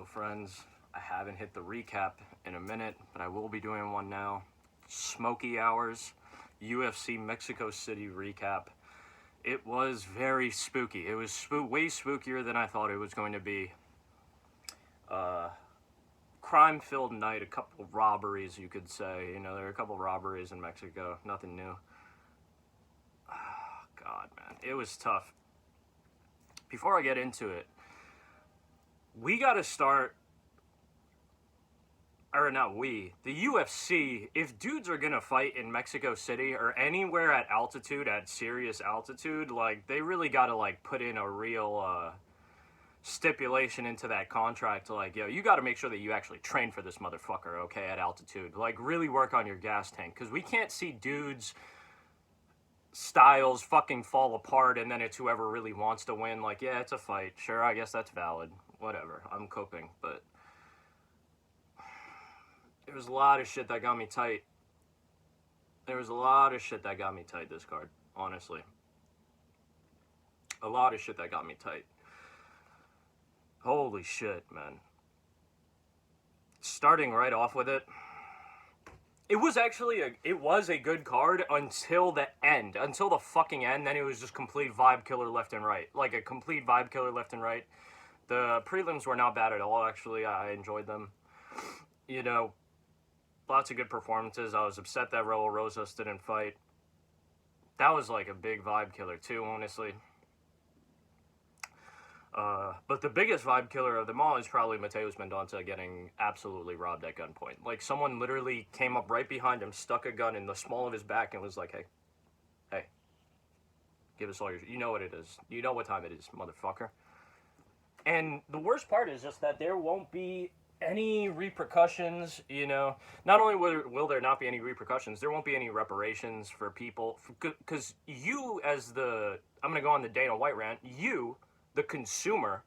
Hello friends, I haven't hit the recap in a minute, but I will be doing one now. Smokey Hours, UFC Mexico City recap. It was very spooky. It was way spookier than I thought it was going to be. Crime-filled night, a couple of robberies, you could say. You know, there were a couple of robberies in Mexico, nothing new. God, man, it was tough. Before I get into it, we got to start, or not we, the UFC, if dudes are going to fight in Mexico City or anywhere at altitude, at serious altitude, like, they really got to, like, put in a real, stipulation into that contract, like, yo, you got to make sure that you actually train for this motherfucker, okay, at altitude. Like, really work on your gas tank, because we can't see dudes' styles fucking fall apart, and then it's whoever really wants to win. Like, yeah, it's a fight. Sure, I guess that's valid. Whatever. I'm coping, but there was a lot of shit that got me tight. There was a lot of shit that got me tight this card, honestly. A lot of shit that got me tight. Holy shit, man. Starting right off with it, it was actually a good card until the end. Until the fucking end, then it was just complete vibe killer left and right. Like a complete vibe killer left and right. The prelims were not bad at all, actually. I enjoyed them. You know, lots of good performances. I was upset that Raul Rosas didn't fight. That was like a big vibe killer too, honestly. But the biggest vibe killer of them all is probably Mateus Mendonça getting absolutely robbed at gunpoint. Like, someone literally came up right behind him, stuck a gun in the small of his back, and was like, hey, give us all your... You know what it is. You know what time it is, motherfucker. And the worst part is just that there won't be any repercussions, you know. Not only will there not be any repercussions, there won't be any reparations for people. Because you, as the... I'm going to go on the Dana White rant. You, the consumer,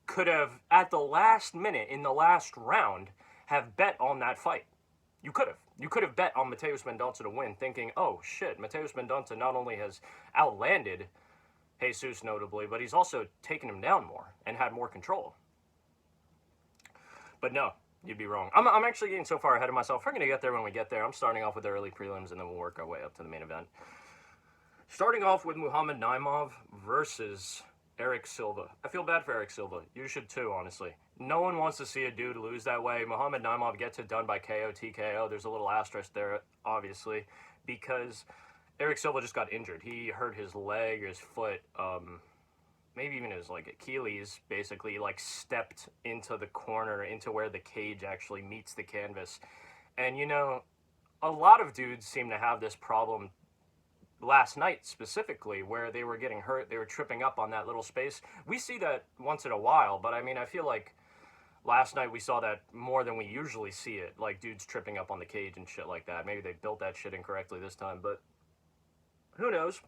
could have, at the last minute, in the last round, have bet on that fight. You could have. You could have bet on Mateus Mendonça to win, thinking, oh, shit, Mateus Mendonça not only has outlanded Jesus, notably, but he's also taken him down more and had more control. But no, you'd be wrong. I'm actually getting so far ahead of myself. We're going to get there when we get there. I'm starting off with the early prelims, and then we'll work our way up to the main event. Starting off with Muhammad Naimov versus Eric Silva. I feel bad for Eric Silva. You should too, honestly. No one wants to see a dude lose that way. Muhammad Naimov gets it done by KO, TKO. There's a little asterisk there, obviously, because Eric Silva just got injured. He hurt his leg or his foot, maybe even his, like, Achilles, basically, like, stepped into the corner, into where the cage actually meets the canvas. And, you know, a lot of dudes seem to have this problem last night, specifically, where they were getting hurt, they were tripping up on that little space. We see that once in a while, but, I mean, I feel like last night we saw that more than we usually see it, like, dudes tripping up on the cage and shit like that. Maybe they built that shit incorrectly this time, but who knows?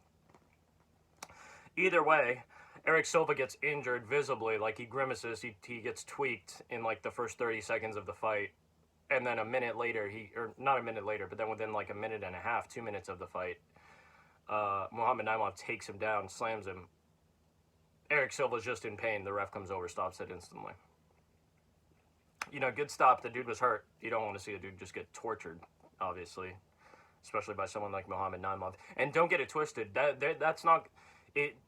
Either way, Eric Silva gets injured visibly, like, he grimaces, he gets tweaked in, like, the first 30 seconds of the fight, and then a minute later, or not a minute later, but then within, like, a minute and a half, 2 minutes of the fight, Muhammad Naimov takes him down, slams him. Eric Silva's just in pain. The ref comes over, stops it instantly. You know, good stop. The dude was hurt. You don't want to see a dude just get tortured, obviously, especially by someone like Muhammad Naimov. And don't get it twisted. That's not...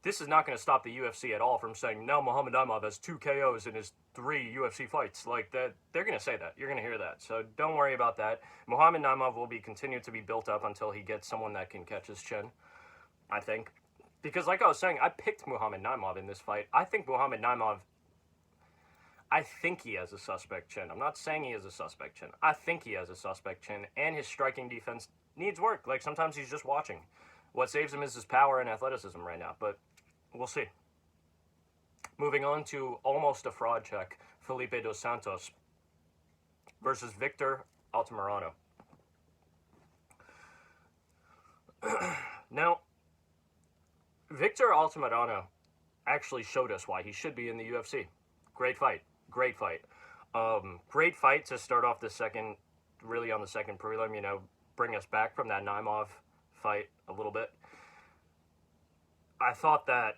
This is not going to stop the UFC at all from saying, no, Muhammad Naimov has 2 KOs in his 3 UFC fights. Like, that, they're going to say that. You're going to hear that. So don't worry about that. Muhammad Naimov will be continued to be built up until he gets someone that can catch his chin, I think. Because like I was saying, I picked Muhammad Naimov in this fight. I think Muhammad Naimov... I think he has a suspect chin. I'm not saying he has a suspect chin. I think he has a suspect chin, and his striking defense needs work. Like, sometimes he's just watching. What saves him is his power and athleticism right now, but we'll see. Moving on to almost a fraud check, Felipe dos Santos versus Victor Altamirano. Now, Victor Altamirano actually showed us why he should be in the UFC. Great fight. Great fight. Great fight to start off the second, really on the second prelim, you know, bring us back from that Naimov fight a little bit. I thought that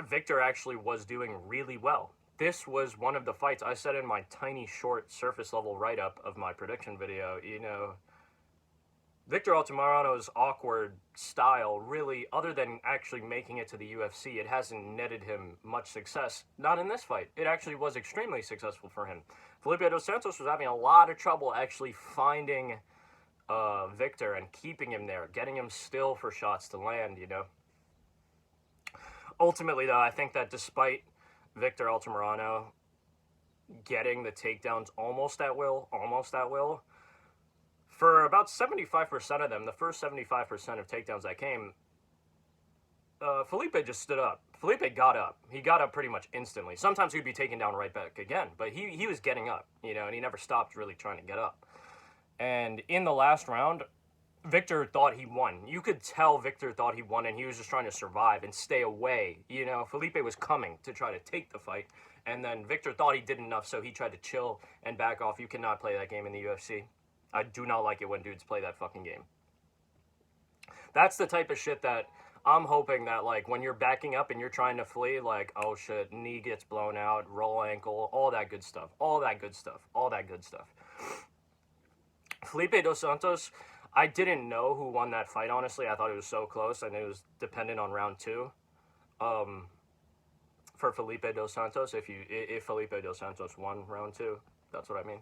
Victor actually was doing really well. this was one of the fights I said in my tiny, short, surface level write-up of my prediction video. You know, Victor Altamirano's awkward style, really, other than actually making it to the UFC, it hasn't netted him much success. Not in this fight. It actually was extremely successful for him. Felipe dos Santos was having a lot of trouble actually finding Victor and keeping him there, getting him still for shots to land, you know. Ultimately, though, I think that despite Victor Altamirano getting the takedowns almost at will, for about 75% of them, the first 75% of takedowns that came, Felipe just stood up. Felipe got up. He got up pretty much instantly. Sometimes he'd be taken down right back again, but he was getting up, you know, and he never stopped really trying to get up. And in the last round, Victor thought he won. You could tell Victor thought he won, and he was just trying to survive and stay away. You know, Felipe was coming to try to take the fight, and then Victor thought he did enough, so he tried to chill and back off. You cannot play that game in the UFC. I do not like it when dudes play that fucking game. That's the type of shit that I'm hoping that, like, when you're backing up and you're trying to flee, like, oh shit, knee gets blown out, roll ankle, all that good stuff. Felipe dos Santos, I didn't know who won that fight, honestly. I thought it was so close, and it was dependent on round 2. For Felipe dos Santos, if Felipe dos Santos won round 2, that's what I mean.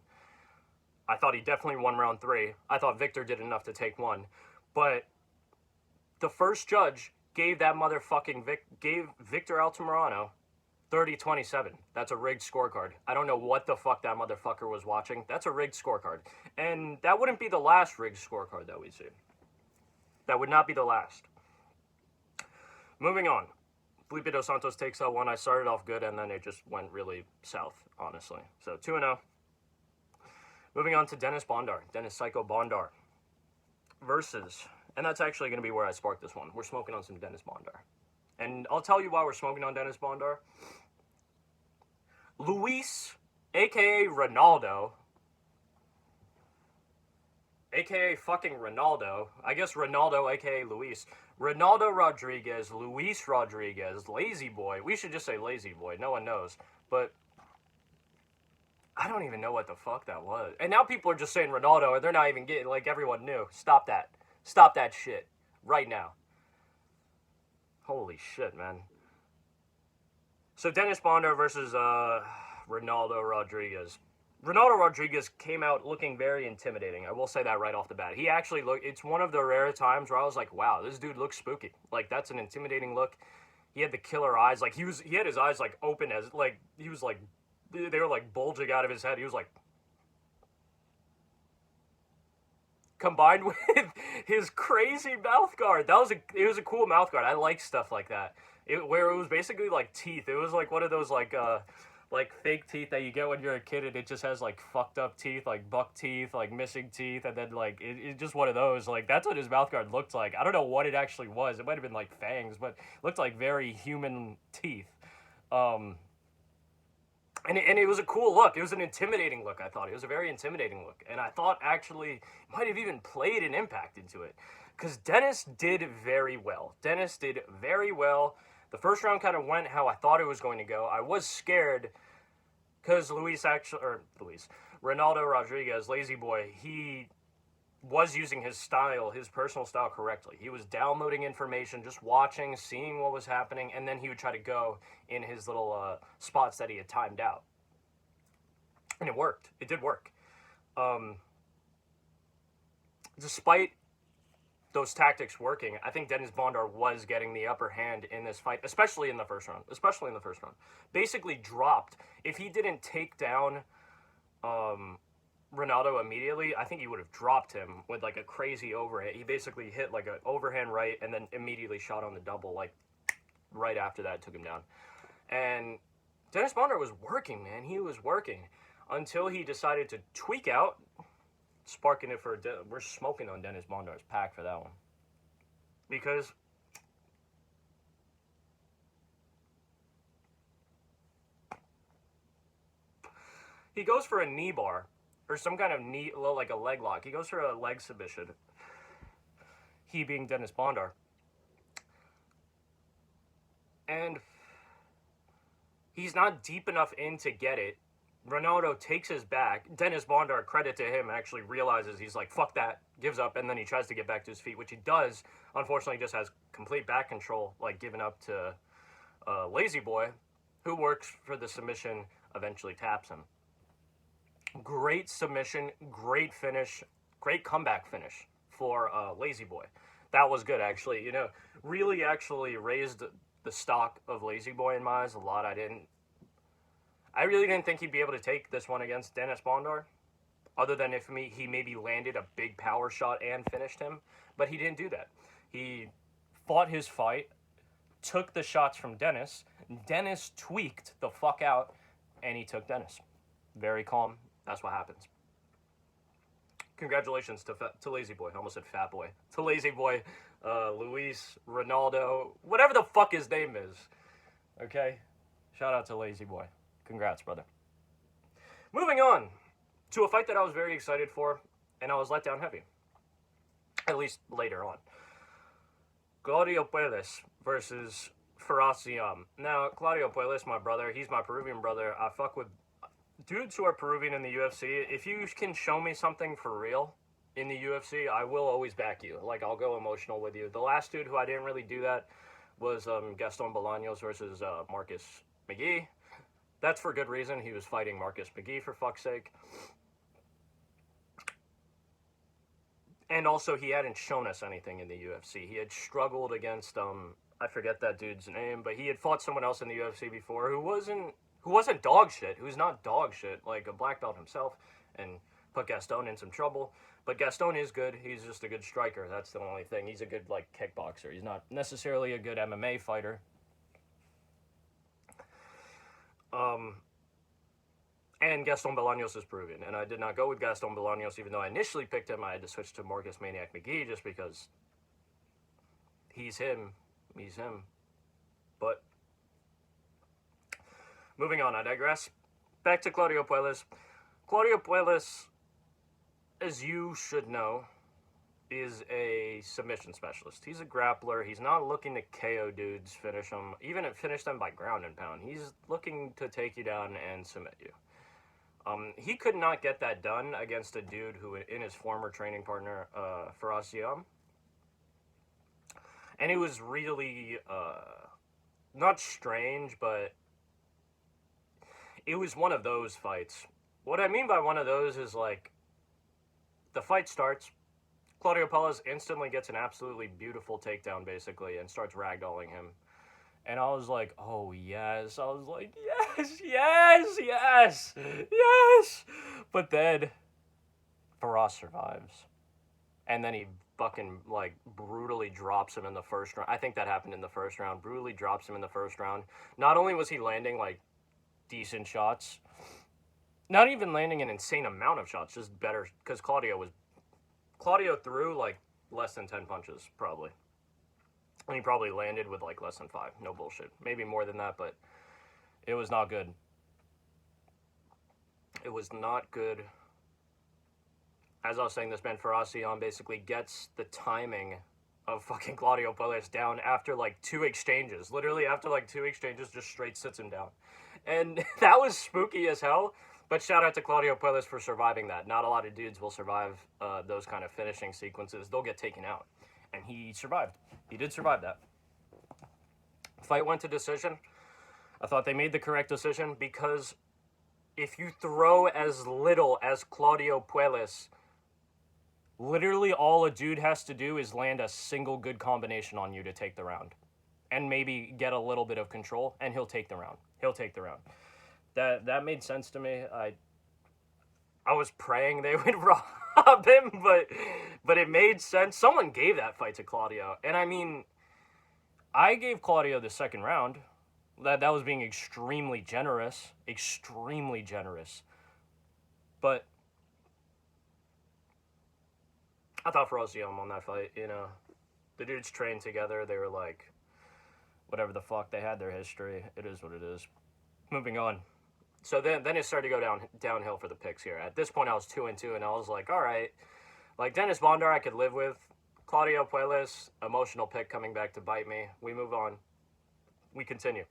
I thought he definitely won round 3. I thought Victor did enough to take 1. But the first judge gave Victor Altamirano 30-27. That's a rigged scorecard. I don't know what the fuck that motherfucker was watching. That's a rigged scorecard. And that wouldn't be the last rigged scorecard that we see. That would not be the last. Moving on. Felipe dos Santos takes that one. I started off good, and then it just went really south, honestly. So 2-0. Moving on to Dennis Psycho Bondar versus, and that's actually going to be where I sparked this one. We're smoking on some Dennis Bondar. And I'll tell you why we're smoking on Dennis Bondar. Luis, a.k.a. Ronaldo, a.k.a. fucking Ronaldo, I guess Ronaldo, a.k.a. Luis, Ronaldo Rodriguez, Luis Rodriguez, Lazy Boy. We should just say Lazy Boy. No one knows. But I don't even know what the fuck that was. And now people are just saying Ronaldo, and they're not even getting, like, everyone knew. Stop that. Stop that shit. Right now. Holy shit, man. So Dennis Bondar versus Ronaldo Rodriguez. Ronaldo Rodriguez came out looking very intimidating. I will say that right off the bat. He actually looked, it's one of the rare times where I was like, wow, this dude looks spooky. Like, that's an intimidating look. He had the killer eyes. Like, he had his eyes, like, open as, like, he was, like, they were, like, bulging out of his head. He was, like, combined with his crazy mouth guard. It was a cool mouth guard. I like stuff like that. Where it was basically, like, teeth. It was, like, one of those, like fake teeth that you get when you're a kid, and it just has, like, fucked up teeth, like buck teeth, like missing teeth, and then, like, it's just one of those. Like, that's what his mouth guard looked like. I don't know what it actually was. It might have been, like, fangs, but it looked like very human teeth. And it was a cool look. It was an intimidating look, I thought. It was a very intimidating look. And I thought, actually, it might have even played an impact into it. Because Dennis did very well. The first round kind of went how I thought it was going to go. I was scared because Ronaldo Rodriguez, Lazy Boy, he was using his style, his personal style, correctly. He was downloading information, just watching, seeing what was happening, and then he would try to go in his little spots that he had timed out. And it worked. It did work. Despite those tactics working, I think Dennis Bondar was getting the upper hand in this fight, especially in the first round. Basically dropped. If he didn't take down Ronaldo immediately, I think he would have dropped him with, like, a crazy overhand. He basically hit, like, an overhand right and then immediately shot on the double, like, right after that, took him down. And Dennis Bondar was working, man. He was working until he decided to tweak out, sparking it for, we're smoking on Dennis Bondar's pack for that one. Because he goes for a knee bar, or some kind of knee, like a leg lock. He goes for a leg submission. He being Dennis Bondar. And He's not deep enough in to get it. Ronaldo takes his back. Dennis Bondar, credit to him, actually realizes he's like, fuck that, gives up, and then he tries to get back to his feet, which he does. Unfortunately, just has complete back control, like giving up to Lazy Boy, who works for the submission, eventually taps him. Great submission, great finish, great comeback finish for Lazy Boy. That was good, actually. You know, really actually raised the stock of Lazy Boy in my eyes a lot. I really didn't think he'd be able to take this one against Dennis Bondar, other than if he maybe landed a big power shot and finished him, but he didn't do that. He fought his fight, took the shots from Dennis. Dennis tweaked the fuck out, and he took Dennis. Very calm. That's what happens. Congratulations to Lazy Boy. I almost said Fat Boy. To Lazy Boy, Luis, Ronaldo, whatever the fuck his name is. Okay? Shout out to Lazy Boy. Congrats, brother. Moving on to a fight that I was very excited for, and I was let down heavy. At least later on. Claudio Puelles versus Faraz Ziam. Now, Claudio Puelles, my brother, he's my Peruvian brother. I fuck with dudes who are Peruvian in the UFC. If you can show me something for real in the UFC, I will always back you. Like, I'll go emotional with you. The last dude who I didn't really do that was Gaston Bolaños versus Marcus McGee. That's for good reason. He was fighting Marcus McGee, for fuck's sake. And also, he hadn't shown us anything in the UFC. He had struggled against, I forget that dude's name, but he had fought someone else in the UFC before who wasn't dog shit, who's not dog shit, like a black belt himself, and put Gaston in some trouble. But Gaston is good. He's just a good striker. That's the only thing. He's a good, like, kickboxer. He's not necessarily a good MMA fighter. And Gaston Bolaños is Peruvian, and I did not go with Gaston Bolaños, even though I initially picked him. I had to switch to Marcus Maniac McGee just because he's him. But moving on, I digress. Back to Claudio Puelles. Claudio Puelles, as you should know, is a submission specialist. He's a grappler. He's not looking to KO dudes, finish them, even finish them by ground and pound. He's looking to take you down and submit you. He could not get that done against a dude who, in his former training partner, Faraz Ziam. And it was really, not strange, but it was one of those fights. What I mean by one of those is, like, the fight starts, Claudio Puelles instantly gets an absolutely beautiful takedown, basically, and starts ragdolling him. And I was like, oh, yes. I was like, yes. But then Faraz survives. And then he fucking, like, brutally drops him in the first round. I think that happened in the first round. Brutally drops him in the first round. Not only was he landing, like, decent shots, not even landing an insane amount of shots, just better, because Claudio threw, like, less than 10 punches, probably. And he probably landed with, like, less than 5. No bullshit. Maybe more than that, but it was not good. It was not good. As I was saying, this man Faraz Ziam basically gets the timing of fucking Claudio Puelles down after, like, 2 exchanges. Literally, after, like, 2 exchanges, just straight sits him down. And that was spooky as hell. But shout out to Claudio Puelles for surviving that. Not a lot of dudes will survive those kind of finishing sequences. They'll get taken out. And he survived. He did survive that. Fight went to decision. I thought they made the correct decision because if you throw as little as Claudio Puelles, literally all a dude has to do is land a single good combination on you to take the round. And maybe get a little bit of control, and he'll take the round. That made sense to me. I was praying they would rob him, but it made sense. Someone gave that fight to Claudio. And I mean, I gave Claudio the second round. That was being extremely generous. But I thought Faraz Ziam on that fight, you know. The dudes trained together. They were like, whatever the fuck. They had their history. It is what it is. Moving on. So then it started to go downhill for the picks here. At this point, I was 2-2, and I was like, all right. Like, Dennis Bondar I could live with. Claudio Puelles, emotional pick coming back to bite me. We move on. We continue.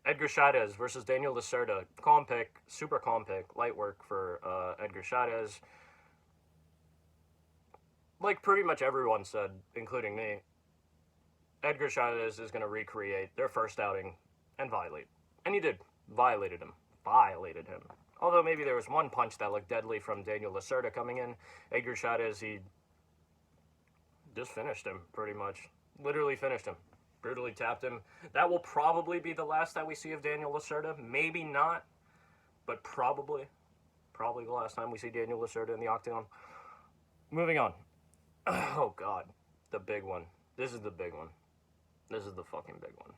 Edgar Chavez versus Daniel Lacerda. Calm pick, super calm pick, light work for Edgar Chavez. Like pretty much everyone said, including me, Edgar Chavez is going to recreate their first outing and violate. And he did. Violated him. Violated him. Although maybe there was one punch that looked deadly from Daniel Lacerda coming in. Edgar Chavez, he just finished him, pretty much. Literally finished him. Brutally tapped him. That will probably be the last that we see of Daniel Lacerda. Maybe not, but probably. Probably the last time we see Daniel Lacerda in the octagon. Moving on. Oh, God. The big one. This is the big one. This is the fucking big one.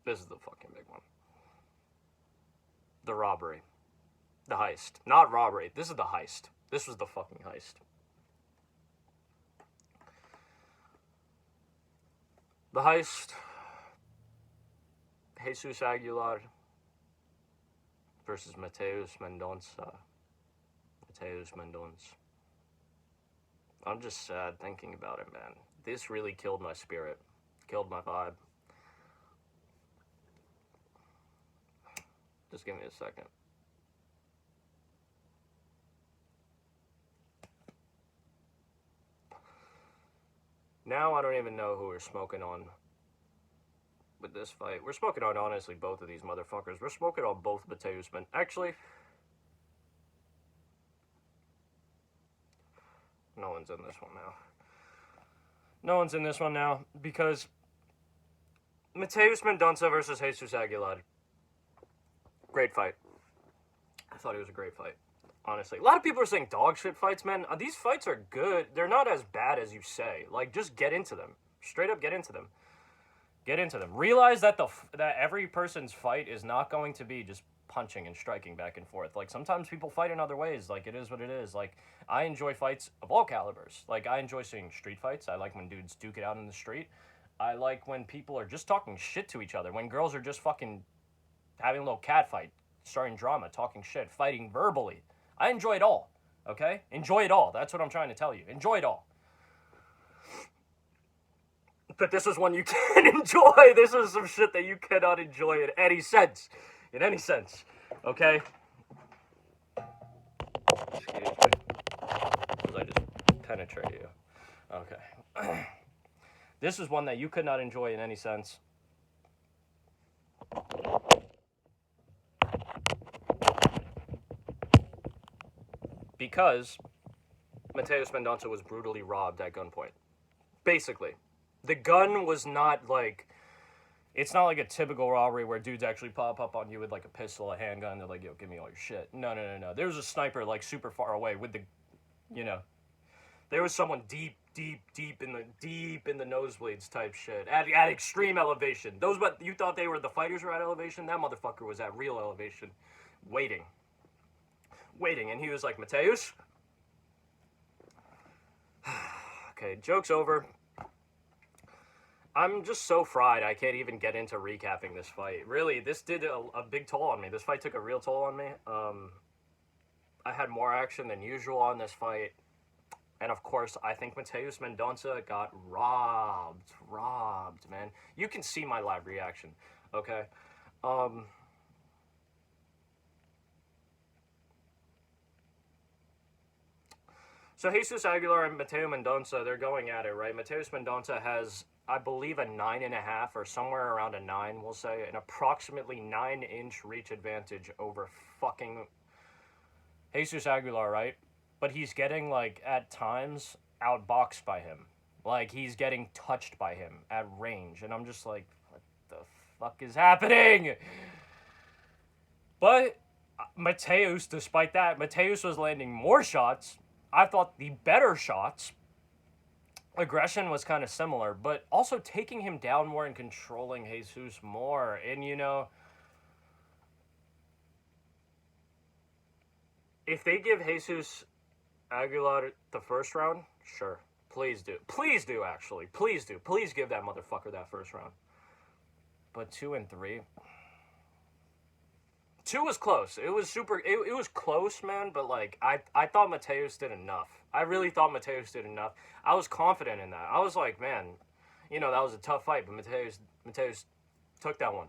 This is the fucking big one. The robbery. The heist. Not robbery. This is the heist. This was the fucking heist. The heist. Jesus Aguilar versus Mateus Mendonça. Mateus Mendonça. I'm just sad thinking about it, man. This really killed my spirit. Killed my vibe. Just give me a second. Now I don't even know who we're smoking on with this fight. We're smoking on, honestly, both of these motherfuckers. We're smoking on both Mateus men. Actually, no one's in this one now. No one's in this one now because Mateus Mendonça versus Jesus Aguilar. Great fight. I thought it was a great fight, honestly. A lot of people are saying dog shit fights, man. These fights are good. They're not as bad as you say. Like, just get into them. Straight up get into them. Get into them. Realize that that every person's fight is not going to be just punching and striking back and forth. Like, sometimes people fight in other ways. Like, it is what it is. Like, I enjoy fights of all calibers. Like, I enjoy seeing street fights. I like when dudes duke it out in the street. I like when people are just talking shit to each other. When girls are just fucking having a little cat fight, starting drama, talking shit, fighting verbally. I enjoy it all, okay? Enjoy it all. That's what I'm trying to tell you. Enjoy it all. But this is one you can't enjoy. This is some shit that you cannot enjoy in any sense. In any sense, okay? Excuse me. Because I just penetrate you. Okay. This is one that you could not enjoy in any sense. Because Mateus Mendonça was brutally robbed at gunpoint. Basically. The gun was not like... It's not like a typical robbery where dudes actually pop up on you with like a pistol, a handgun. They're like, yo, give me all your shit. No. There was a sniper like super far away with the... You know. There was someone deep in the nosebleeds type shit. At extreme elevation. Those what you thought they were the fighters were at elevation? That motherfucker was at real elevation. Waiting. And he was like, Mateus? Okay, joke's over. I'm just so fried I can't even get into recapping this fight. Really, this did a big toll on me. This fight took a real toll on me. I had more action than usual on this fight. And of course, I think Mateus Mendonça got robbed, man. You can see my live reaction, okay? So Jesus Aguilar and Mateus Mendonça, they're going at it, right? Mateus Mendonça has, I believe, a 9.5 or somewhere around a 9, we'll say, an approximately 9-inch reach advantage over fucking Jesus Aguilar, right? But he's getting, like, at times, outboxed by him. Like, he's getting touched by him at range. And I'm just like, what the fuck is happening? But Mateus, despite that, Mateus was landing more shots. I thought the better shots. Aggression was kind of similar, but also taking him down more and controlling Jesus more. And, you know, if they give Jesus Aguilar the first round, sure. Please do. Please do, actually. Please do. Please give that motherfucker that first round. But 2 and 3... 2 was close. It was super... It was close, man, but, like, I thought Mateus did enough. I really thought Mateus did enough. I was confident in that. I was like, man, you know, that was a tough fight, but Mateus took that one.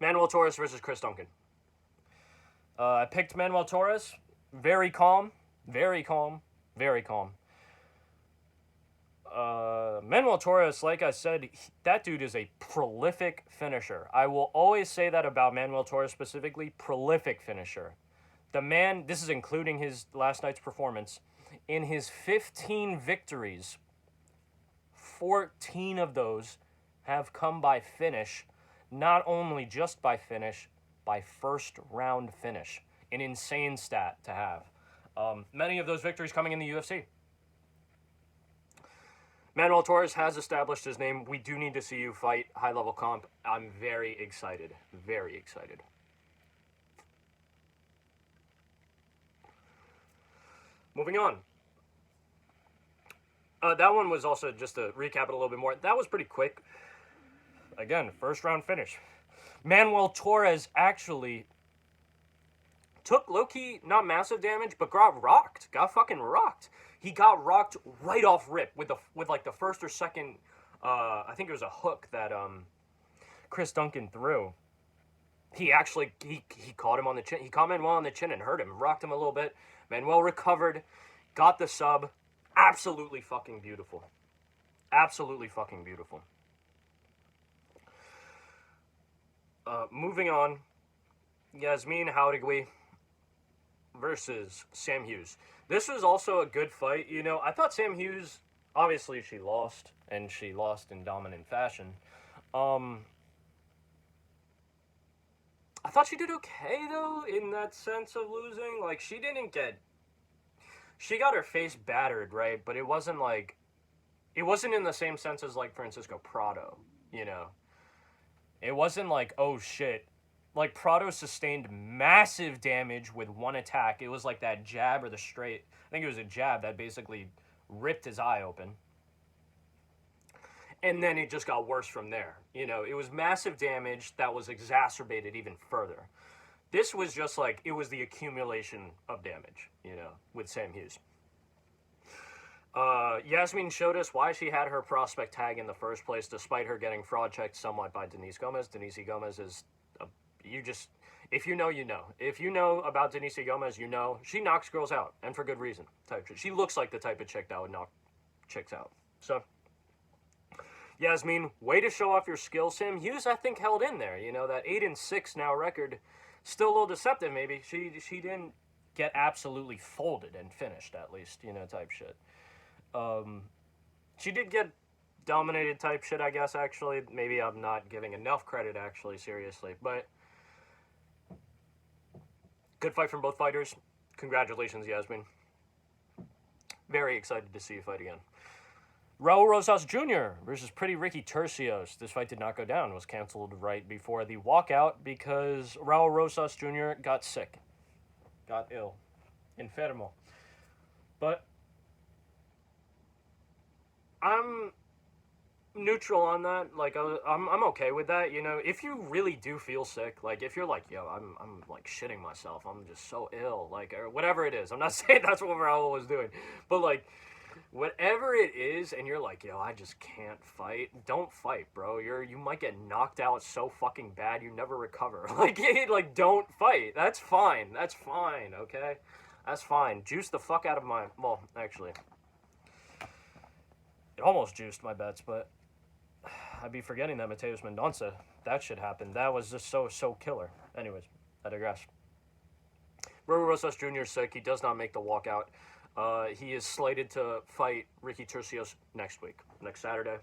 Manuel Torres versus Chris Duncan. I picked Manuel Torres. Very calm. Very calm. Very calm. Manuel Torres, like I said, that dude is a prolific finisher. I will always say that about Manuel Torres specifically. Prolific finisher. The man, this is including his last night's performance, in his 15 victories, 14 of those have come by finish. Not only just by finish, by first round finish. An insane stat to have. Many of those victories coming in the UFC. Manuel Torres has established his name. We do need to see you fight high-level comp. I'm very excited. Very excited. Moving on. That one was also, just to recap it a little bit more, that was pretty quick. Again, first round finish. Manuel Torres actually took low-key, not massive damage, but got rocked. Got fucking rocked. He got rocked right off rip with like the first or second, I think it was a hook that Chris Duncan threw. He actually, he caught him on the chin. He caught Manuel on the chin and hurt him. Rocked him a little bit. Manuel recovered. Got the sub. Absolutely fucking beautiful. Absolutely fucking beautiful. Moving on. Yasmin Jauregui versus Sam Hughes. This was also a good fight. You know, I thought Sam Hughes, obviously she lost, and she lost in dominant fashion. I thought she did okay, though, in that sense of losing. Like, she got her face battered, right? But it wasn't like, it wasn't in the same sense as, like, Francisco Prado, you know? It wasn't like, oh, shit. Like, Prado sustained massive damage with one attack. It was like that jab or the straight. I think it was a jab that basically ripped his eye open. And then it just got worse from there. You know, it was massive damage that was exacerbated even further. This was just like, it was the accumulation of damage, you know, with Sam Hughes. Yasmin showed us why she had her prospect tag in the first place, despite her getting fraud checked somewhat by Denise Gomez. Denise Gomez is, if you know, you know. If you know about Denise Gomez, you know. She knocks girls out, and for good reason. She looks like the type of chick that would knock chicks out. So, Yasmin, way to show off your skills. Sam Hughes, I think, held in there. You know, that 8-6 now record, still a little deceptive, maybe. She didn't get absolutely folded and finished, at least, you know, type shit. She did get dominated type shit, I guess, actually. Maybe I'm not giving enough credit, actually, seriously. But good fight from both fighters. Congratulations, Yasmin. Very excited to see you fight again. Raul Rosas Jr. versus Pretty Ricky Turcios. This fight did not go down. It was canceled right before the walkout because Raul Rosas Jr. got sick. Got ill. Enfermo. But I'm neutral on that. Like, I'm okay with that, you know. If you really do feel sick, like, if you're like, yo, I'm like shitting myself, I'm just so ill, like, or whatever it is. I'm not saying that's what Raul was doing, but like, whatever it is, and you're like, yo, I just can't fight, don't fight, bro. You might get knocked out so fucking bad you never recover. Like, don't fight. That's fine. That's fine, okay? That's fine. Juice the fuck out of my, well, actually, it almost juiced my bets, but I'd be forgetting that Mateus Mendonça, that shit happened. That was just so killer. Anyways, I digress. Raul Rosas Jr. is sick. He does not make the walkout. He is slated to fight Ricky Turcios next week, next Saturday.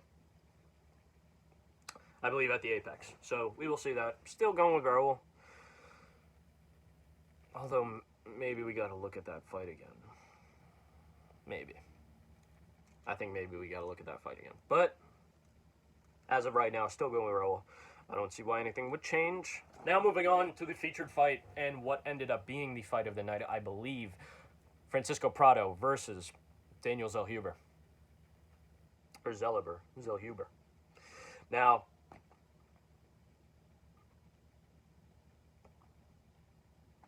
I believe at the Apex. So we will see that. Still going with Raul. Although maybe we got to look at that fight again. Maybe. I think maybe we got to look at that fight again. But as of right now, still going with Raul. I don't see why anything would change. Now moving on to the featured fight and what ended up being the fight of the night, I believe. Francisco Prado versus Daniel Zellhuber. Or Zellhuber. Now,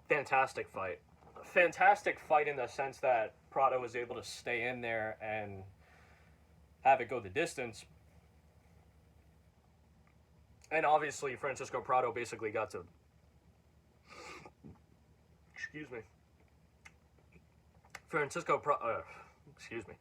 fantastic fight. Fantastic fight in the sense that Prado was able to stay in there and have it go the distance. And obviously, Francisco Prado basically got to... Excuse me. Excuse me.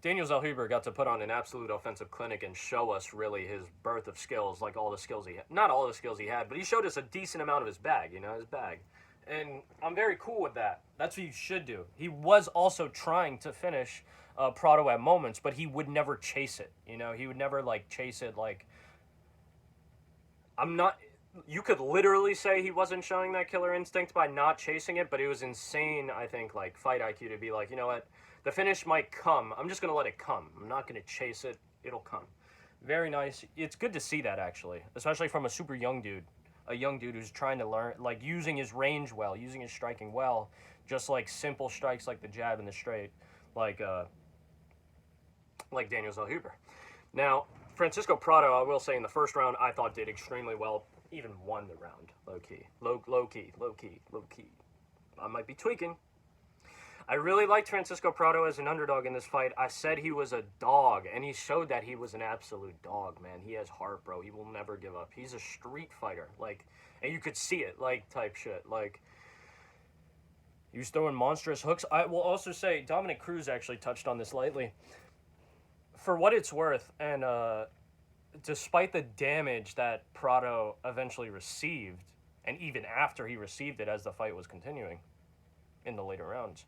Daniel Zellhuber got to put on an absolute offensive clinic and show us really his birth of skills, like all the skills he had. Not all the skills he had, but he showed us a decent amount of his bag, his bag. And I'm very cool with that. That's what you should do. He was also trying to finish Prado at moments, but he would never chase it, He would never, chase it, I'm not... You could literally say he wasn't showing that killer instinct by not chasing it, but it was insane, I think, fight IQ to be like, you know what? The finish might come. I'm just going to let it come. I'm not going to chase it. It'll come. Very nice. It's good to see that, actually, especially from a super young dude. A young dude who's trying to learn, using his range well, using his striking well, just simple strikes like the jab and the straight, like Daniel Zellhuber. Now, Francisco Prado, I will say, in the first round, I thought did extremely well. Even won the round, low-key. Low-key. I might be tweaking. I really liked Francisco Prado as an underdog in this fight. I said he was a dog, and he showed that he was an absolute dog, man. He has heart, bro. He will never give up. He's a street fighter, and you could see it, type shit. He was throwing monstrous hooks. I will also say, Dominic Cruz actually touched on this lately. For what it's worth, and, despite the damage that Prado eventually received, and even after he received it as the fight was continuing in the later rounds,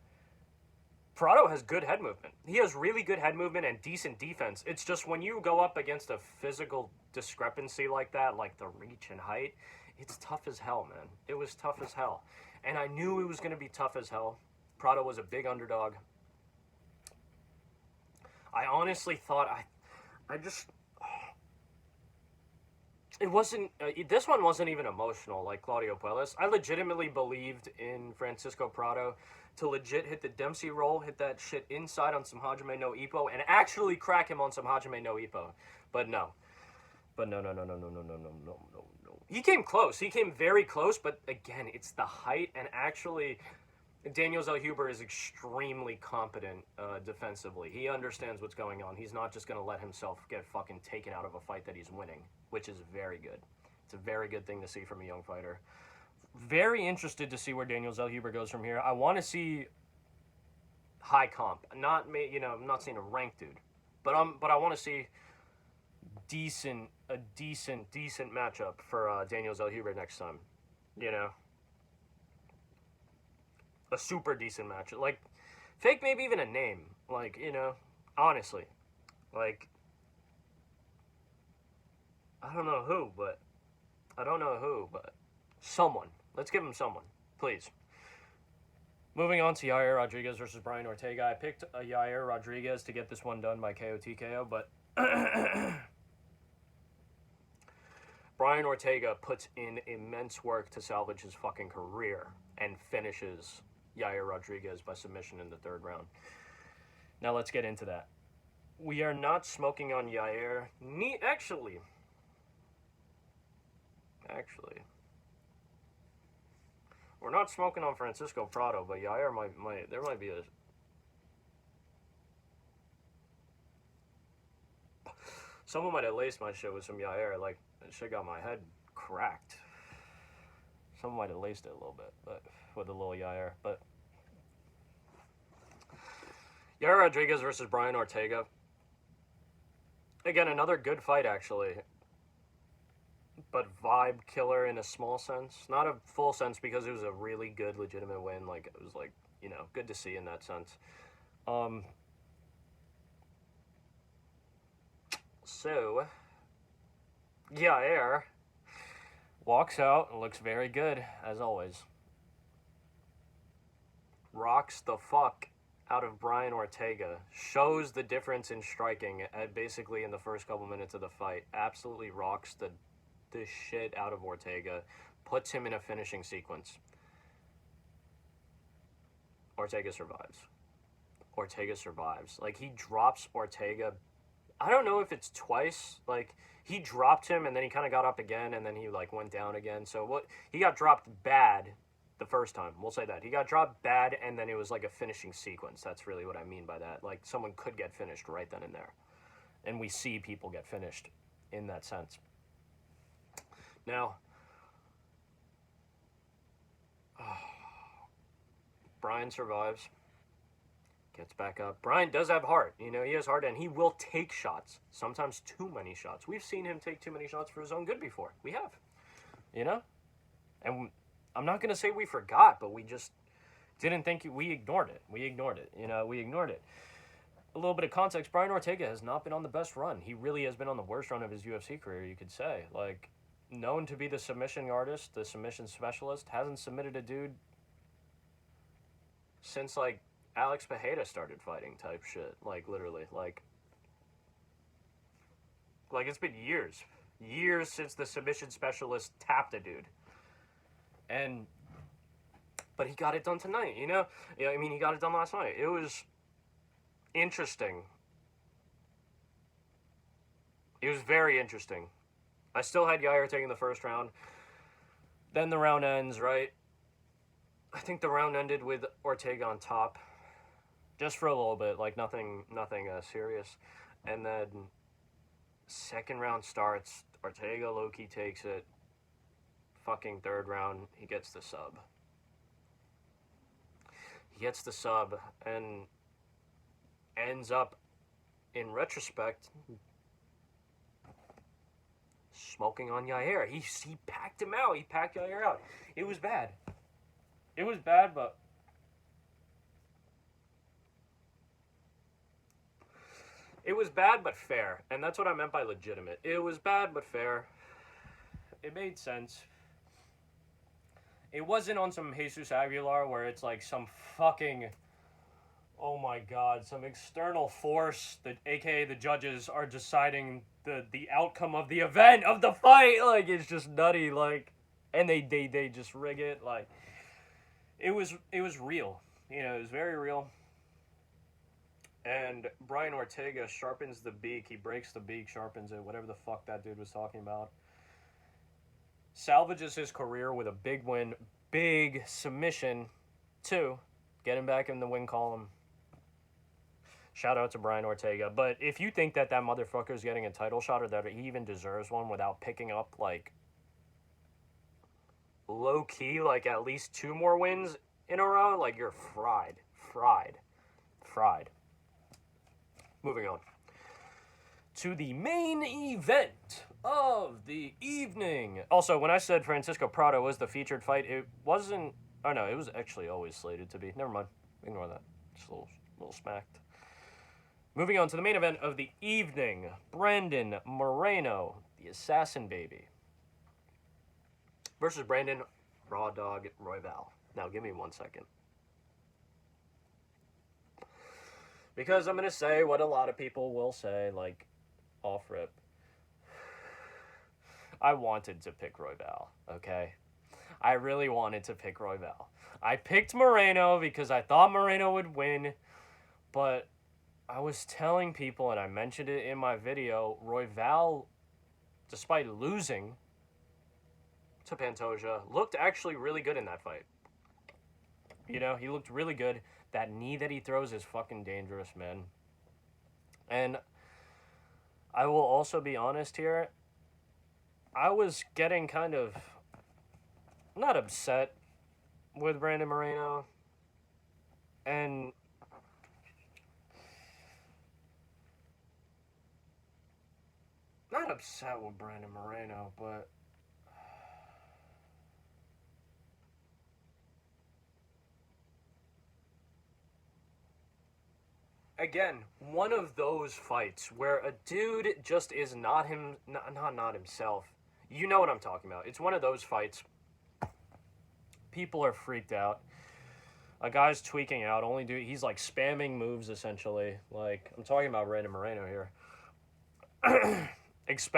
Prado has good head movement. He has really good head movement and decent defense. It's just when you go up against a physical discrepancy like that, like the reach and height, it's tough as hell, man. It was tough as hell. And I knew it was going to be tough as hell. Prado was a big underdog. I honestly thought it wasn't, this one wasn't even emotional like Claudio Puelles. I legitimately believed in Francisco Prado to legit hit the Dempsey roll, hit that shit inside on some Hajime no Ippo, and actually crack him on some Hajime no Ippo. But no. He came close. He came very close, but again, it's the height, and actually... Daniel Zellhuber is extremely competent defensively. He understands what's going on. He's not just going to let himself get fucking taken out of a fight that he's winning, which is very good. It's a very good thing to see from a young fighter. Very interested to see where Daniel Zellhuber goes from here. I want to see high comp. I'm not seeing a ranked dude, but I want to see a decent matchup for Daniel Zellhuber next time. A super decent match. Fake maybe even a name. Honestly. I don't know who, but someone. Let's give him someone, please. Moving on to Yair Rodriguez versus Brian Ortega. I picked Yair Rodriguez to get this one done by KO TKO, but Brian Ortega puts in immense work to salvage his fucking career and finishes Yair Rodriguez by submission in the third round. Now let's get into that. We are not smoking on Yair. Actually. We're not smoking on Francisco Prado, but Yair there might be a... Someone might have laced my shit with some Yair. That shit got my head cracked. Someone might have laced it a little bit, but with a little Yair. But Yair Rodriguez versus Brian Ortega. Again, another good fight, actually. But vibe killer in a small sense. Not a full sense, because it was a really good, legitimate win. It was, good to see in that sense. So, Yair walks out and looks very good, as always. Rocks the fuck out of Brian Ortega. Shows the difference in striking basically in the first couple minutes of the fight. Absolutely rocks the shit out of Ortega. Puts him in a finishing sequence. Ortega survives. He drops Ortega. I don't know if it's twice. He dropped him, and then he kind of got up again, and then he, went down again. So, he got dropped bad the first time. We'll say that. He got dropped bad, and then it was, a finishing sequence. That's really what I mean by that. Someone could get finished right then and there. And we see people get finished in that sense. Now, Brian survives, gets back up. Brian does have heart. You know, he has heart, and he will take shots. Sometimes too many shots. We've seen him take too many shots for his own good before. We have. You know? And I'm not going to say we forgot, but we just didn't think we ignored it. We ignored it. You know, we ignored it. A little bit of context, Brian Ortega has not been on the best run. He really has been on the worst run of his UFC career, you could say. Like, known to be the submission artist, the submission specialist, hasn't submitted a dude since, like, Alex Pereira started fighting type shit. Like, literally. Like, it's been years. Years since the submission specialist tapped a dude. But he got it done tonight, you know? Yeah, I mean, he got it done last night. It was interesting. It was very interesting. I still had Yair taking the first round. Then the round ends, right? I think the round ended with Ortega on top. Just for a little bit, like nothing serious. And then second round starts. Ortega low-key takes it. Fucking third round, he gets the sub. He gets the sub and ends up, in retrospect, smoking on Yair. He packed him out. He packed Yair out. It was bad. It was bad, but it was bad but fair. And that's what I meant by legitimate. It was bad but fair. It made sense. It wasn't on some Jesus Aguilar where it's like some fucking, oh my god, some external force that, aka the judges, are deciding the outcome of the event, of the fight. Like, it's just nutty, like, and they just rig it. Like, it was real. You know, it was very real. And Brian Ortega sharpens the beak. He breaks the beak, sharpens it, whatever the fuck that dude was talking about. Salvages his career with a big win, big submission, too. Get him back in the win column. Shout out to Brian Ortega. But if you think that motherfucker is getting a title shot or that he even deserves one without picking up, like, low-key, like, at least 2 more wins in a row, like, you're fried. Moving on to the main event of the evening. Also, when I said Francisco Prado was the featured fight, it wasn't... Oh, no, it was actually always slated to be. Never mind. Ignore that. Just a little smacked. Moving on to the main event of the evening. Brandon Moreno, the assassin baby, versus Brandon Raw Dog Royval. Now, give me 1 second. Because I'm going to say what a lot of people will say, like, off rip. I wanted to pick Royval, okay? I really wanted to pick Royval. I picked Moreno because I thought Moreno would win, but I was telling people, and I mentioned it in my video, Royval, despite losing to Pantoja, looked actually really good in that fight. You know, he looked really good. That knee that he throws is fucking dangerous, man. And I will also be honest here. I was getting kind of not upset with Brandon Moreno. And not upset with Brandon Moreno, but again, one of those fights where a dude just is not himself. You know what I'm talking about. It's one of those fights. People are freaked out. A guy's tweaking out. He's like spamming moves essentially. Like, I'm talking about Brandon Moreno here. It's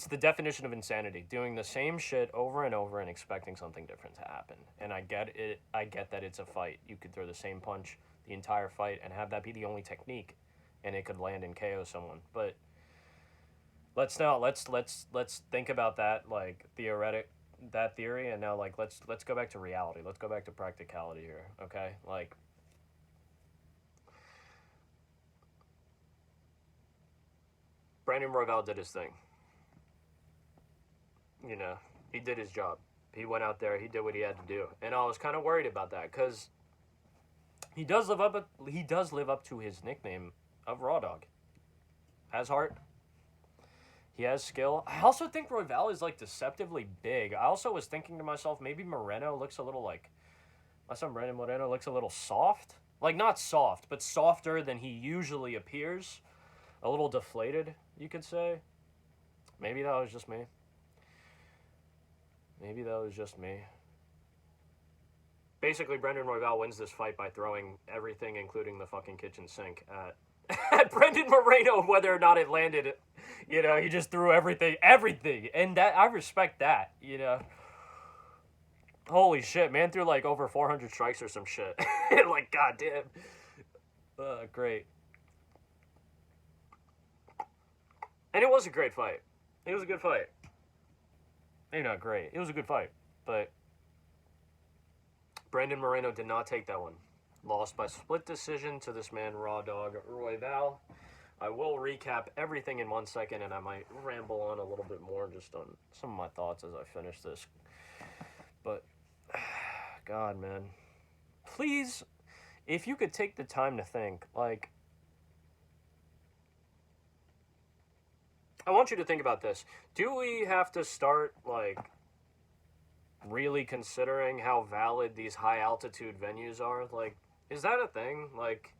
the definition of insanity. Doing the same shit over and over and expecting something different to happen. And I get it. I get that it's a fight. You could throw the same punch the entire fight and have that be the only technique, and it could land and KO someone. But let's think about that, like, that theory, and now, like, let's go back to reality. Let's go back to practicality here, okay? Like, Brandon Royval did his thing. you know, he did his job. He went out there, he did what he had to do. And I was kind of worried about that because he does live up to his nickname of Raw Dog. Has heart. He has skill. I also think Royval is like deceptively big. I also was thinking to myself, maybe Moreno looks a little like my son Brandon Moreno looks a little soft. Like not soft, but softer than he usually appears. A little deflated, you could say. Maybe that was just me. Maybe that was just me. Basically, Brendan Royval wins this fight by throwing everything, including the fucking kitchen sink, at Brendan Moreno, whether or not it landed. You know, he just threw everything, and that I respect that. You know, holy shit, man threw like over 400 strikes or some shit. Like, goddamn, great. And it was a great fight. It was a good fight. Maybe not great. It was a good fight, but Brandon Moreno did not take that one. Lost by split decision to this man, Raw Dog Royval. I will recap everything in 1 second, and I might ramble on a little bit more just on some of my thoughts as I finish this. But, God, man. Please, if you could take the time to think, like, I want you to think about this. Do we have to start, like, really considering how valid these high-altitude venues are? Like, is that a thing? Like,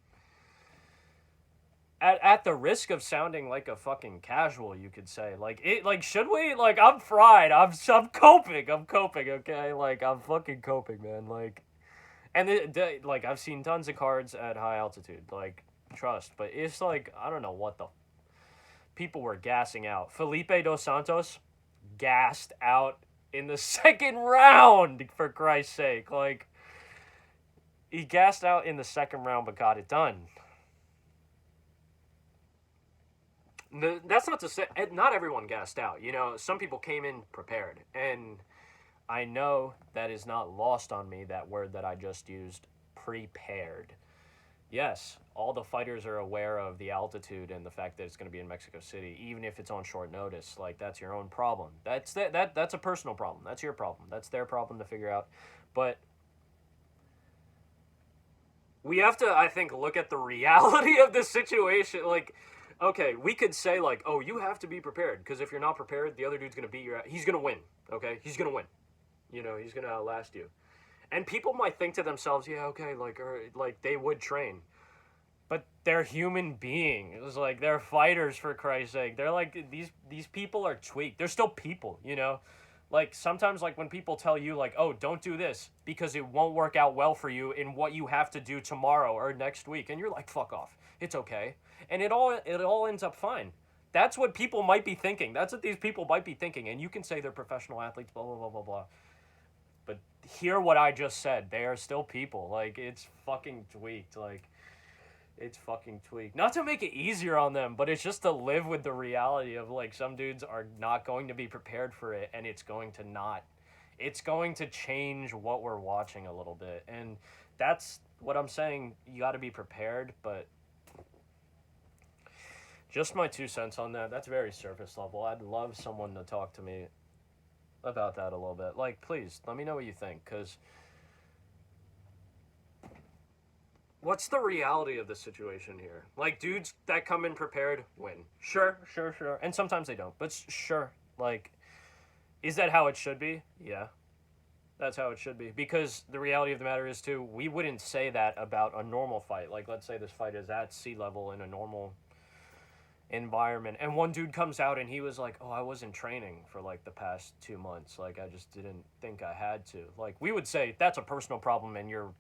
at the risk of sounding like a fucking casual, you could say, like, should we? Like, I'm fried. I'm coping. Okay, like, I'm fucking coping, man. Like, and like, I've seen tons of cards at high altitude. Like, trust, but it's like, I don't know what the people were gassing out. Felipe Dos Santos gassed out in the second round, for Christ's sake. Like, he gassed out in the second round but got it done. That's not to say not everyone gassed out. You know, some people came in prepared, and I know that is not lost on me, that word that I just used, prepared. Yes, all the fighters are aware of the altitude and the fact that it's going to be in Mexico City, even if it's on short notice. Like, that's your own problem. That's a personal problem. That's your problem. That's their problem to figure out. But we have to, I think, look at the reality of the situation. Like, okay, we could say, like, oh, you have to be prepared, because if you're not prepared, the other dude's going to beat your ass. He's going to win, okay? He's going to win. You know, he's going to outlast you. And people might think to themselves, yeah, okay, like they would train. But they're human beings. Like, they're fighters, for Christ's sake. They're like, these people are tweaked. They're still people, you know? Like, sometimes, like, when people tell you, like, oh, don't do this because it won't work out well for you in what you have to do tomorrow or next week. And you're like, fuck off. It's okay. And it all ends up fine. That's what people might be thinking. That's what these people might be thinking. And you can say they're professional athletes, blah, blah, blah, blah, blah. But hear what I just said. They are still people. Like, it's fucking tweaked. Like, it's fucking tweaked. Not to make it easier on them, but it's just to live with the reality of, like, some dudes are not going to be prepared for it, and it's going to change what we're watching a little bit. And that's what I'm saying. You got to be prepared, but just my 2 cents on that. That's very surface level. I'd love someone to talk to me about that a little bit. Like, please, let me know what you think, because what's the reality of the situation here? Like, dudes that come in prepared win. Sure. And sometimes they don't, but sure. Like, is that how it should be? Yeah. That's how it should be. Because the reality of the matter is, too, we wouldn't say that about a normal fight. Like, let's say this fight is at sea level in a normal environment, and one dude comes out and he was like, oh, I wasn't training for, like, the past 2 months. Like, I just didn't think I had to. Like, we would say, that's a personal problem, and you're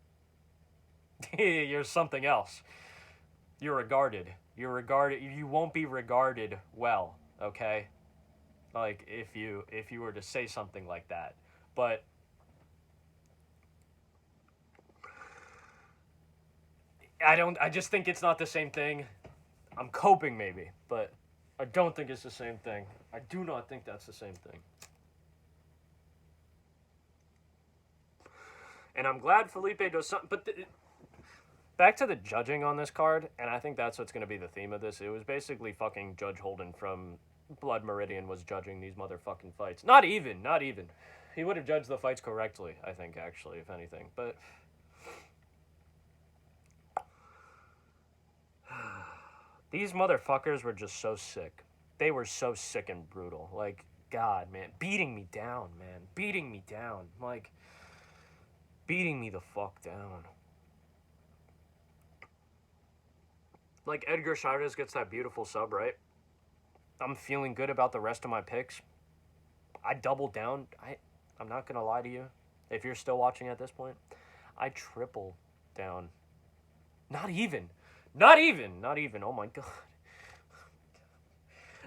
something else. You're regarded. You won't be regarded well, okay? Like, if you were to say something like that. But I just think it's not the same thing. I'm coping, maybe, but I don't think it's the same thing. I do not think that's the same thing. And I'm glad Felipe does something, but back to the judging on this card, and I think that's what's going to be the theme of this. It was basically fucking Judge Holden from Blood Meridian was judging these motherfucking fights. Not even, not even. He would have judged the fights correctly, I think, actually, if anything. But these motherfuckers were just so sick. They were so sick and brutal. Like, God, man. Beating me down, man. Beating me down. Like, beating me the fuck down. Like, Edgar Chavez gets that beautiful sub, right? I'm feeling good about the rest of my picks. I doubled down. I'm not going to lie to you. If you're still watching at this point, I triple down. Not even. Not even. Not even. Oh my God.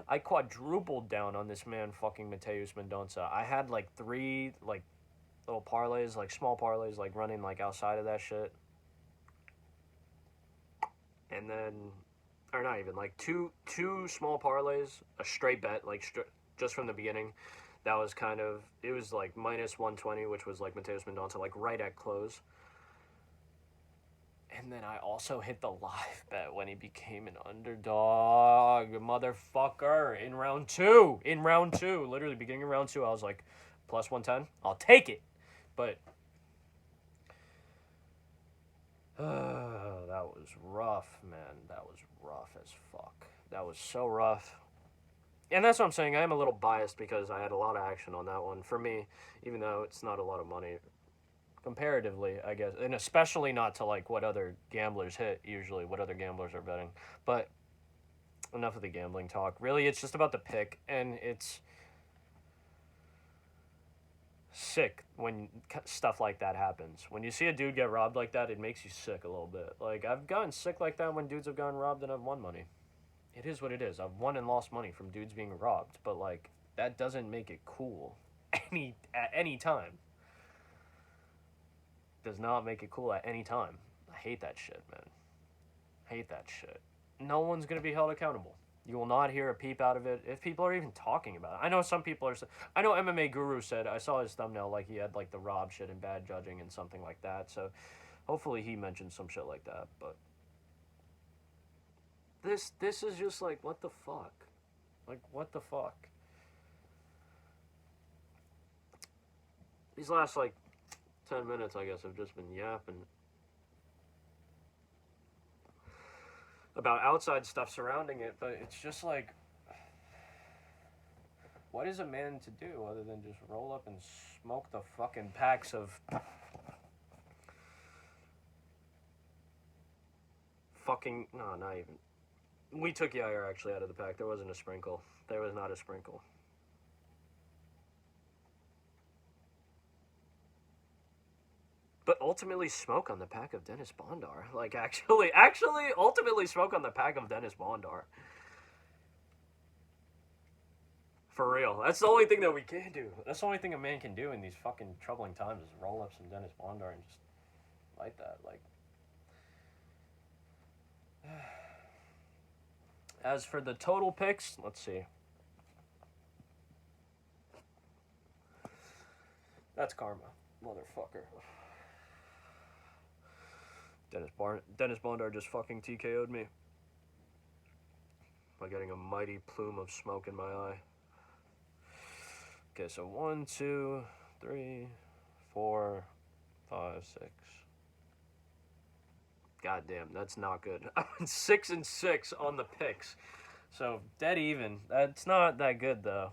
I quadrupled down on this man fucking Mateus Mendonça. I had like 3 like little parlays, like small parlays, like running like outside of that shit. And then, or not even, like two small parlays, a straight bet, like just from the beginning. That was kind of, it was like minus 120, which was like Mateus Mendonça, like right at close. And then I also hit the live bet when he became an underdog, motherfucker, in round 2. In round 2, literally beginning of round 2, I was like, plus 110, I'll take it. But, that was rough, man. That was rough as fuck. That was so rough. And that's what I'm saying. I am a little biased because I had a lot of action on that one. For me, even though it's not a lot of money, comparatively, I guess. And especially not to, like, what other gamblers hit, usually, what other gamblers are betting. But enough of the gambling talk. Really, it's just about the pick. And it's sick when stuff like that happens. When you see a dude get robbed like that, it makes you sick a little bit. Like, I've gotten sick like that when dudes have gotten robbed and I've won money. It is what it is. I've won and lost money from dudes being robbed, but like that doesn't make it cool at any time. Does not make it cool at any time. I hate that shit, man. Hate that shit. No one's gonna be held accountable. You will not hear a peep out of it if people are even talking about it. I know some people are. I know MMA Guru said, I saw his thumbnail, like he had like the rob shit and bad judging and something like that. So hopefully he mentioned some shit like that. But this is just like, what the fuck? Like, what the fuck? These last, like, 10 minutes, I guess, have just been yapping about outside stuff surrounding it, but it's just like, what is a man to do other than just roll up and smoke the fucking packs of fucking, no, not even. We took Yair actually out of the pack. There wasn't a sprinkle. There was not a sprinkle. But ultimately smoke on the pack of Dennis Bondar. Like, actually, ultimately smoke on the pack of Dennis Bondar. For real. That's the only thing that we can do. That's the only thing a man can do in these fucking troubling times is roll up some Dennis Bondar and just light that. Like, as for the total picks, let's see. That's karma, motherfucker. Dennis Bondar just fucking TKO'd me by getting a mighty plume of smoke in my eye. Okay, so 1, 2, 3, 4, 5, 6. God damn, that's not good. I went 6 and 6 on the picks, so dead even. That's not that good though.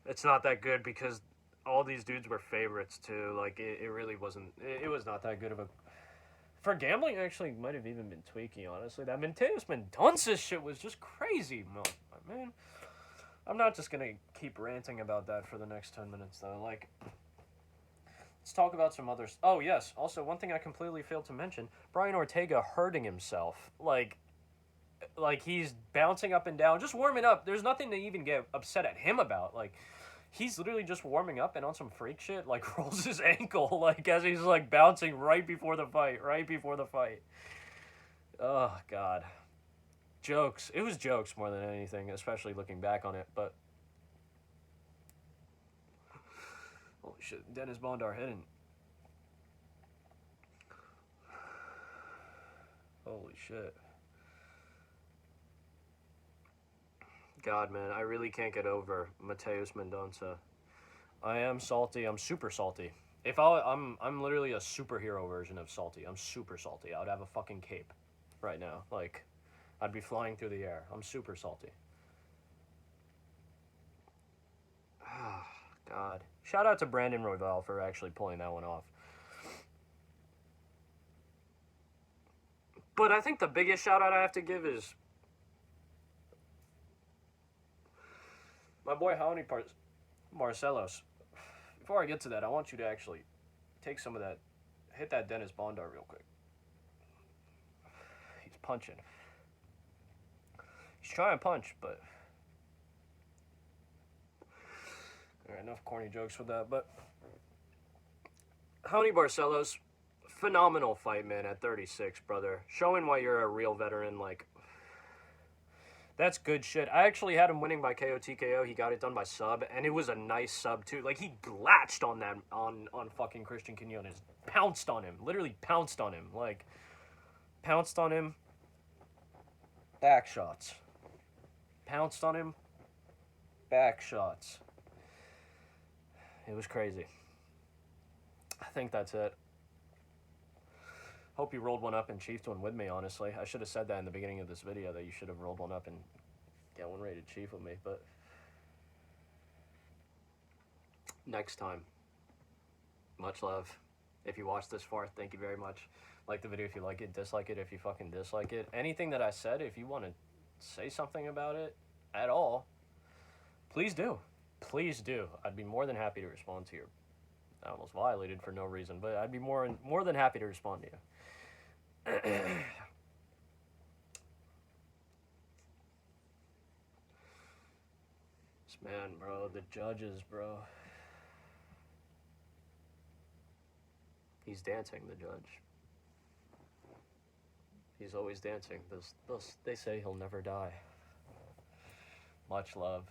It's not that good because all these dudes were favorites too. Like, it really wasn't. It was not that good of a. For gambling, actually, might have even been tweaky, honestly. That Mateus Mendonça shit was just crazy, man. I'm not just gonna keep ranting about that for the next 10 minutes, though. Like, let's talk about some others. Oh, yes. Also, one thing I completely failed to mention, Brian Ortega hurting himself. Like he's bouncing up and down, just warming up. There's nothing to even get upset at him about. Like, he's literally just warming up and on some freak shit, like, rolls his ankle, like, as he's, like, bouncing right before the fight. Oh, God. Jokes. It was jokes more than anything, especially looking back on it, but... Holy shit, Dennis Bondar hitting. Holy shit. God, man, I really can't get over Mateus Mendonça. I am salty. I'm super salty. If I'm literally a superhero version of salty. I'm super salty. I would have a fucking cape right now. Like, I'd be flying through the air. I'm super salty. God. Shout out to Brandon Royval for actually pulling that one off. But I think the biggest shout out I have to give is my boy Marcelos. Before I get to that, I want you to actually take some of that, hit that Dennis Bondar real quick. He's punching. He's trying to punch, but all right, enough corny jokes with that. But Raoni Barcelos, phenomenal fight, man. At 36, brother, showing why you're a real veteran. Like, that's good shit. I actually had him winning by KO TKO. He got it done by sub, and it was a nice sub too. Like, he latched on that on fucking Christian Quinones, pounced on him, literally pounced on him, like pounced on him. Back shots. Pounced on him. Back shots. It was crazy. I think that's it. Hope you rolled one up and chiefed one with me, honestly. I should have said that in the beginning of this video, that you should have rolled one up and get one ready to chief with me, but next time. Much love. If you watched this far, thank you very much. Like the video if you like it, dislike it if you fucking dislike it. Anything that I said, if you want to say something about it at all, please do. Please do. I'd be more than happy to respond to your... I almost violated for no reason, but I'd be more than happy to respond to you. This man, bro, the judges, bro. He's dancing, the judge. He's always dancing. They say he'll never die. Much love.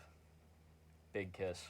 Big kiss.